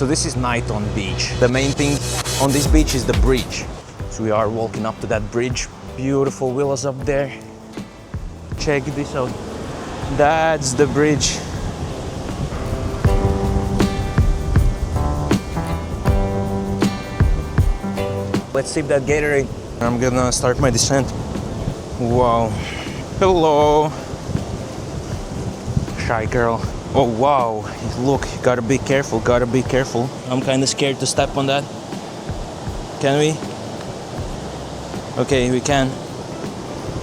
So this is Thon Beach. The main thing on this beach is the bridge. So we are walking up to that bridge. Beautiful villas up there. Check this out. That's the bridge. Let's sip that Gatorade. I'm gonna start my descent. Wow. Hello. Shy girl. Oh wow. Look, gotta be careful, gotta be careful. I'm kinda scared to step on that. Can we? Okay, we can.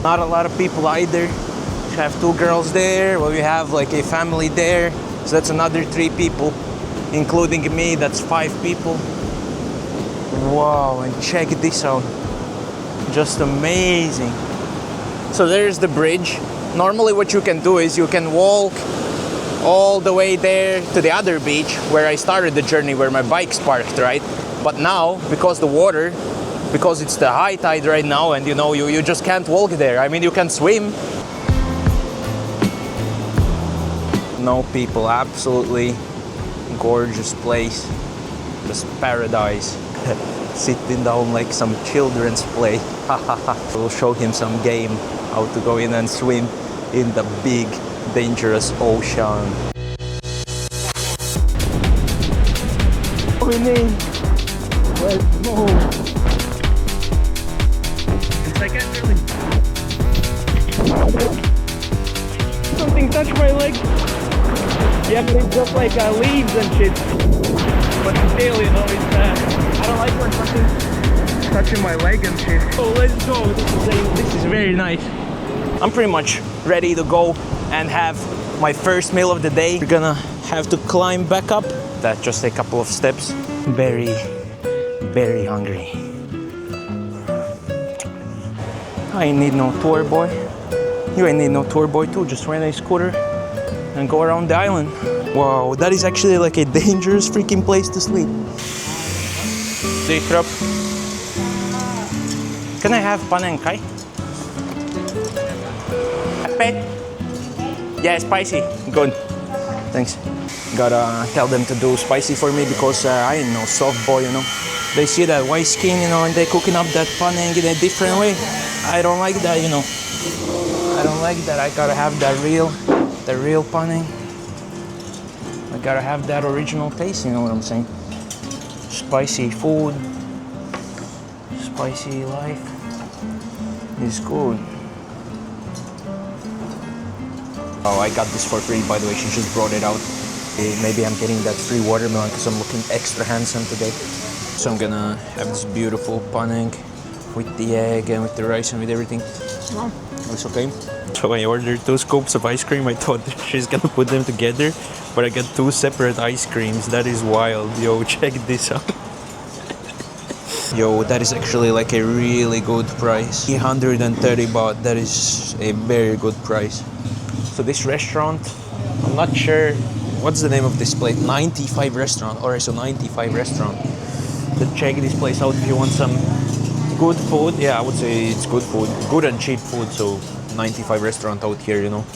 Not a lot of people either. We have 2 girls there. Well, we have like a family there. So that's another 3 people, including me. That's 5 people. Wow, and check this out. Just amazing. So there's the bridge. Normally what you can do is you can walk all the way there to the other beach where I started the journey, where my bike's parked, right? But now, because because it's the high tide right now, and you just can't walk there. I mean, you can swim. No people, absolutely gorgeous place. Just paradise. Sitting down like some children's play. We'll show him some game, how to go in and swim in the big, dangerous ocean. Let's go. I can't really. Something touched my leg. Yeah, but it's just like leaves and shit. But still, it's I don't like when something's touching my leg and shit. Oh, let's go. This is very nice. I'm pretty much ready to go and have my first meal of the day. We're gonna have to climb back up. That's just a couple of steps. Very, very hungry. I ain't need no tour, boy. You ain't need no tour, boy, too. Just rent a scooter and go around the island. Wow, that is actually like a dangerous freaking place to sleep. Can I have panang kai? Yeah, spicy. Good. Thanks. Gotta tell them to do spicy for me because I ain't no soft boy, They see that white skin, and they cooking up that panang in a different way. I don't like that, I don't like that. I gotta have the real panang. I gotta have that original taste, you know what I'm saying? Spicy food, spicy life is good. Oh, I got this for free, by the way. She just brought it out. Maybe I'm getting that free watermelon because I'm looking extra handsome today. So I'm gonna have this beautiful panang with the egg and with the rice and with everything. It's okay. So I ordered 2 scoops of ice cream. I thought she's gonna put them together, but I got 2 separate ice creams. That is wild. Yo, check this out. Yo, that is actually like a really good price. 330 baht. That is a very good price. So this restaurant, I'm not sure what's the name of this place. 95 restaurant. Alright, so 95 restaurant. So check this place out if you want some good food. Yeah, I would say it's good food. Good and cheap food. So 95 restaurant out here,